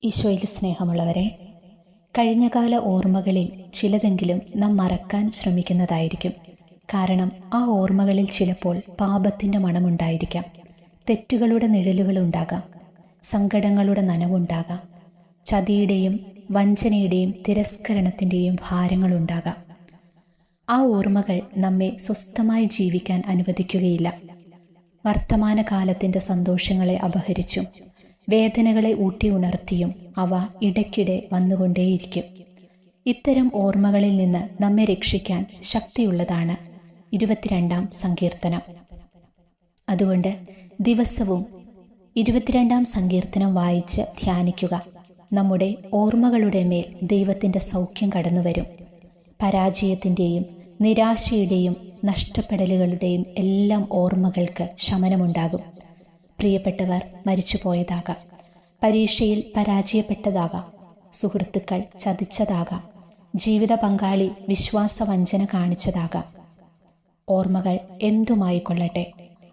ഈശോയിൽ സ്നേഹമുള്ളവരെ, കഴിഞ്ഞകാല ഓർമ്മകളിൽ ചിലതെങ്കിലും നാം മറക്കാൻ ശ്രമിക്കുന്നതായിരിക്കും. കാരണം ആ ഓർമ്മകളിൽ ചിലപ്പോൾ പാപത്തിൻ്റെ മണമുണ്ടായിരിക്കാം, തെറ്റുകളുടെ നിഴലുകളുണ്ടാകാം, സങ്കടങ്ങളുടെ നനവുണ്ടാകാം, ചതിയുടെയും വഞ്ചനയുടെയും തിരസ്കരണത്തിൻ്റെയും ഭാരങ്ങളുണ്ടാകാം. ആ ഓർമ്മകൾ നമ്മെ സ്വസ്ഥമായി ജീവിക്കാൻ അനുവദിക്കുകയില്ല. വർത്തമാനകാലത്തിൻ്റെ സന്തോഷങ്ങളെ അപഹരിച്ചും വേദനകളെ ഊട്ടിയുണർത്തിയും അവ ഇടയ്ക്കിടെ വന്നുകൊണ്ടേയിരിക്കും. ഇത്തരം ഓർമ്മകളിൽ നിന്ന് നമ്മെ രക്ഷിക്കാൻ ശക്തിയുള്ളതാണ് 22-ാം സങ്കീർത്തനം. അതുകൊണ്ട് ദിവസവും 22-ാം സങ്കീർത്തനം വായിച്ച് ധ്യാനിക്കുക. നമ്മുടെ ഓർമ്മകളുടെ മേൽ ദൈവത്തിൻ്റെ സൗഖ്യം കടന്നുവരും. പരാജയത്തിൻ്റെയും നിരാശയുടെയും നഷ്ടപ്പെടലുകളുടെയും എല്ലാം ഓർമ്മകൾക്ക് ശമനമുണ്ടാകും. പ്രിയപ്പെട്ടവർ മരിച്ചുപോയതാകാം, പരീക്ഷയിൽ പരാജയപ്പെട്ടതാകാം, സുഹൃത്തുക്കൾ ചതിച്ചതാകാം, ജീവിത പങ്കാളി വിശ്വാസവഞ്ചന കാണിച്ചതാകാം. ഓർമ്മകൾ എന്തുമായിക്കൊള്ളട്ടെ,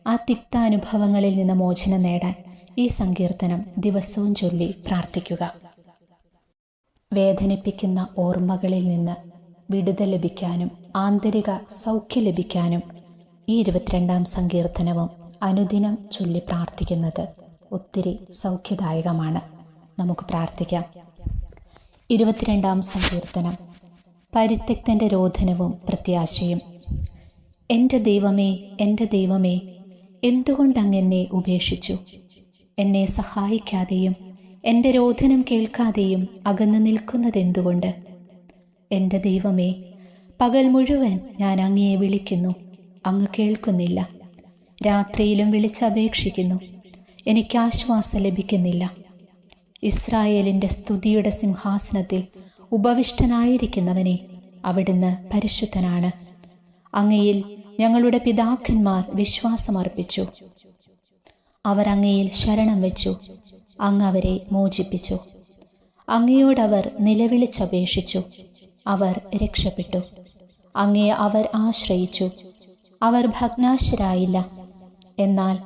ആ തിക്താനുഭവങ്ങളിൽ നിന്ന് മോചനം നേടാൻ ഈ സങ്കീർത്തനം ദിവസവും ചൊല്ലി പ്രാർത്ഥിക്കുക. വേദനിപ്പിക്കുന്ന ഓർമ്മകളിൽ നിന്ന് വിടുതൽ ലഭിക്കാനും ആന്തരിക സൗഖ്യം ലഭിക്കാനും ഈ 22-ാം സങ്കീർത്തനവും അനുദിനം ചൊല്ലി പ്രാർത്ഥിക്കുന്നത് ഒത്തിരി സൗഖ്യദായകമാണ്. നമുക്ക് പ്രാർത്ഥിക്കാം. 22-ാം സങ്കീർത്തനം. പരിത്യക്തൻ്റെ രോദനവും പ്രത്യാശയും. എൻ്റെ ദൈവമേ, എൻ്റെ ദൈവമേ, എന്തുകൊണ്ടങ്ങെന്നെ ഉപേക്ഷിച്ചു? എന്നെ സഹായിക്കാതെയും എൻ്റെ രോദനം കേൾക്കാതെയും അകന്നു നിൽക്കുന്നതെന്തുകൊണ്ട്? എൻ്റെ ദൈവമേ, പകൽ മുഴുവൻ ഞാൻ അങ്ങയെ വിളിക്കുന്നു, അങ്ങ് കേൾക്കുന്നില്ല. രാത്രിയിലും വിളിച്ചപേക്ഷിക്കുന്നു, എനിക്ക് ആശ്വാസം ലഭിക്കുന്നില്ല. ഇസ്രായേലിൻ്റെ സ്തുതിയുടെ സിംഹാസനത്തിൽ ഉപവിഷ്ടനായിരിക്കുന്നവനെ, അവിടുന്ന് പരിശുദ്ധനാണ്. അങ്ങയിൽ ഞങ്ങളുടെ പിതാക്കന്മാർ വിശ്വാസമർപ്പിച്ചു. അവർ അങ്ങയിൽ ശരണം വെച്ചു, അങ്ങ് അവരെ മോചിപ്പിച്ചു. അങ്ങയോടവർ നിലവിളിച്ചപേക്ഷിച്ചു, അവർ രക്ഷപ്പെട്ടു. അങ്ങയെ അവർ ആശ്രയിച്ചു, അവർ ഭഗ്നാശരായില്ല. എന്നാൽ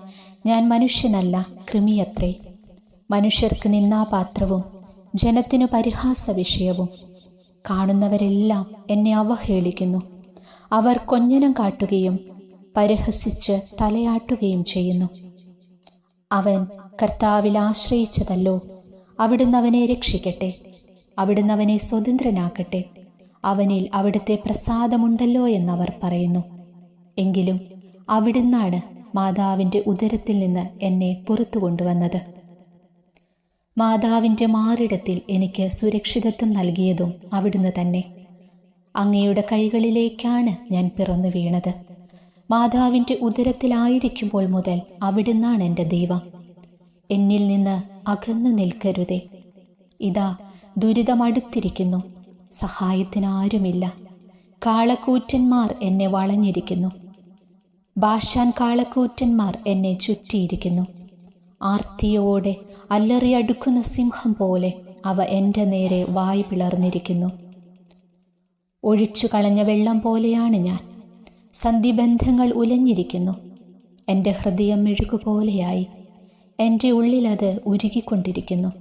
ഞാൻ മനുഷ്യനല്ല, കൃമിയത്രേ, മനുഷ്യർക്ക് നിന്ദാപാത്രവും ജനത്തിനു പരിഹാസ വിഷയവും. കാണുന്നവരെല്ലാം എന്നെ അവഹേളിക്കുന്നു. അവർ കൊഞ്ഞനം കാട്ടുകയും പരിഹസിച്ച് തലയാട്ടുകയും ചെയ്യുന്നു. അവൻ കർത്താവിൽ ആശ്രയിച്ചതല്ലോ, അവിടുന്ന് അവനെ രക്ഷിക്കട്ടെ, അവിടുന്ന് അവനെ സ്വതന്ത്രനാക്കട്ടെ. അവനിൽ അവിടുത്തെ പ്രസാദമുണ്ടല്ലോ എന്നവർ പറയുന്നു. എങ്കിലും അവിടുന്നാണ് മാതാവിൻ്റെ ഉദരത്തിൽ നിന്ന് എന്നെ പുറത്തു കൊണ്ടുവന്നത്. മാതാവിൻ്റെ മാറിടത്തിൽ എനിക്ക് സുരക്ഷിതത്വം നൽകിയതും അവിടുന്ന് തന്നെ. അങ്ങയുടെ കൈകളിലേക്കാണ് ഞാൻ പിറന്നു വീണത്. മാതാവിൻ്റെ ഉദരത്തിലായിരിക്കുമ്പോൾ മുതൽ അവിടുന്നാണ് എൻ്റെ ദൈവം. എന്നിൽ നിന്ന് അകന്നു നിൽക്കരുതേ. ഇതാ ദുരിതമടുത്തിരിക്കുന്നു, സഹായത്തിനാരുമില്ല. കാളക്കൂറ്റന്മാർ എന്നെ വളഞ്ഞിരിക്കുന്നു, ബാഷാൻ കാളക്കൂറ്റന്മാർ എന്നെ ചുറ്റിയിരിക്കുന്നു. ആർത്തിയോടെ അല്ലറിയടുക്കുന്ന സിംഹം പോലെ അവ എൻ്റെ നേരെ വായ് പിളർന്നിരിക്കുന്നു. ഒഴിച്ചു കളഞ്ഞ വെള്ളം പോലെയാണ് ഞാൻ. സന്ധിബന്ധങ്ങൾ ഉലഞ്ഞിരിക്കുന്നു. എൻ്റെ ഹൃദയം മെഴുകുപോലെയായി, എൻ്റെ ഉള്ളിലത് ഉരുകിക്കൊണ്ടിരിക്കുന്നു.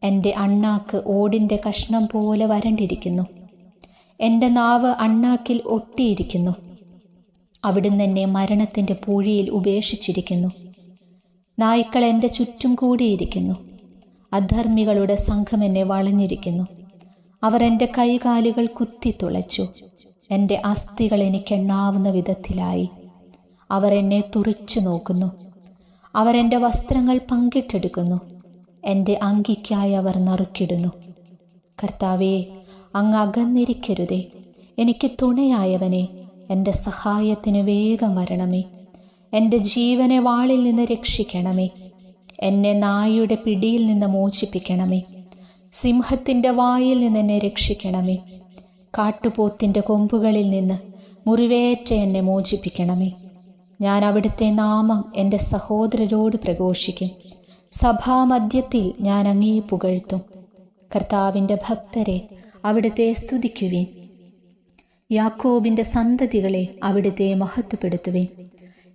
എൻ്റെ അണ്ണാക്ക് ഓടിൻ്റെ കഷ്ണം പോലെ വരണ്ടിരിക്കുന്നു. എൻ്റെ നാവ് അണ്ണാക്കിൽ ഒട്ടിയിരിക്കുന്നു. അവിടുന്ന് എന്നെ മരണത്തിൻ്റെ പൂഴിയിൽ ഉപേക്ഷിച്ചിരിക്കുന്നു. നായ്ക്കൾ എൻ്റെ ചുറ്റും കൂടിയിരിക്കുന്നു. അധർമ്മികളുടെ സംഘം എന്നെ വളഞ്ഞിരിക്കുന്നു. അവർ എൻ്റെ കൈകാലുകൾ കുത്തിത്തുളച്ചു. എൻ്റെ അസ്ഥികൾ എനിക്കെണ്ണാവുന്ന വിധത്തിലായി. അവർ എന്നെ തുറിച്ചു നോക്കുന്നു. അവർ എൻ്റെ വസ്ത്രങ്ങൾ പങ്കിട്ടെടുക്കുന്നു. എൻ്റെ അങ്കിക്കായി അവർ നറുക്കിടുന്നു. കർത്താവേ, അങ്ങ് അകന്നിരിക്കരുതേ. എനിക്ക് തുണയായവനെ, എൻ്റെ സഹായത്തിന് വേഗം വരണമേ. എൻ്റെ ജീവനെ വാളിൽ നിന്ന് രക്ഷിക്കണമേ. എന്നെ നായുടെ പിടിയിൽ നിന്ന് മോചിപ്പിക്കണമേ. സിംഹത്തിൻ്റെ വായിൽ നിന്ന് എന്നെ രക്ഷിക്കണമേ. കാട്ടുപോത്തിൻ്റെ കൊമ്പുകളിൽ നിന്ന് മുറിവേറ്റ എന്നെ മോചിപ്പിക്കണമേ. ഞാൻ അവിടുത്തെ നാമം എൻ്റെ സഹോദരരോട് പ്രഘോഷിക്കും. സഭാമധ്യത്തിൽ ഞാൻ അങ്ങയെ പുകഴ്ത്തും. കർത്താവിൻ്റെ ഭക്തരെ, അവിടുത്തെ സ്തുതിക്കുവിൻ. യാക്കോബിൻ്റെ സന്തതികളെ, അവിടുത്തെ മഹത്വപ്പെടുത്തുവിൻ.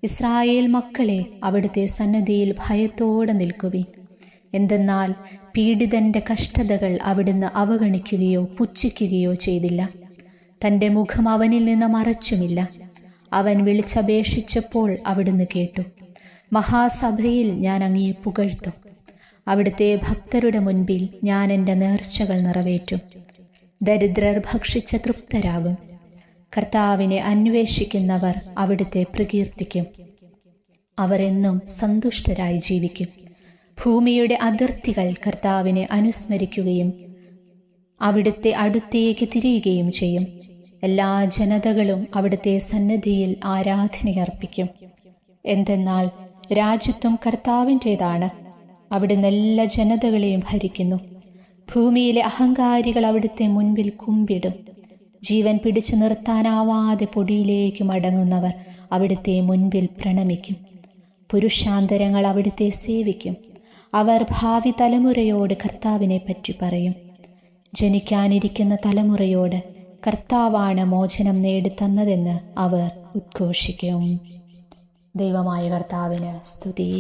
ഇസ്രായേൽ മക്കളെ, അവിടുത്തെ സന്നദ്ധിയിൽ ഭയത്തോടെ നിൽക്കുവിൻ. എന്തെന്നാൽ പീഡിതന്റെ കഷ്ടതകൾ അവിടുന്ന് അവഗണിക്കുകയോ പുച്ഛിക്കുകയോ ചെയ്തില്ല. തൻ്റെ മുഖം അവനിൽ നിന്ന് മറച്ചുമില്ല. അവൻ വിളിച്ചപേക്ഷിച്ചപ്പോൾ അവിടുന്ന് കേട്ടു. മഹാസഭയിൽ ഞാൻ അങ്ങയെ പുകഴ്ത്തും. അവിടുത്തെ ഭക്തരുടെ മുൻപിൽ ഞാൻ എൻ്റെ നേർച്ചകൾ നിറവേറ്റും. ദരിദ്രർ ഭക്ഷിച്ച് തൃപ്തരാകും. കർത്താവിനെ അന്വേഷിക്കുന്നവർ അവിടുത്തെ പ്രകീർത്തിക്കും. അവർ എന്നും സന്തുഷ്ടരായി ജീവിക്കും. ഭൂമിയുടെ അതിർത്തികൾ കർത്താവിനെ അനുസ്മരിക്കുകയും അവിടുത്തെ അടുത്തേക്ക് തിരിയുകയും ചെയ്യും. എല്ലാ ജനതകളും അവിടുത്തെ സന്നിധിയിൽ ആരാധനയർപ്പിക്കും. എന്തെന്നാൽ രാജ്യത്വം കർത്താവിൻ്റേതാണ്. അവിടുന്ന് എല്ലാ ജനതകളെയും ഭരിക്കുന്നു. ഭൂമിയിലെ അഹങ്കാരികൾ അവിടുത്തെ മുൻപിൽ കുമ്പിടും. ജീവൻ പിടിച്ചു നിർത്താനാവാതെ പൊടിയിലേക്ക് മടങ്ങുന്നവർ അവിടുത്തെ മുൻപിൽ പ്രണമിക്കും. പുരുഷാന്തരങ്ങൾ അവിടുത്തെ സേവിക്കും. അവർ ഭാവി തലമുറയോട് കർത്താവിനെ പറ്റി പറയും. ജനിക്കാനിരിക്കുന്ന തലമുറയോട് കർത്താവാണ് മോചനം നേടിത്തന്നതെന്ന് അവർ ഉദ്ഘോഷിക്കും. ദൈവമായ കർത്താവിന് സ്തുതി.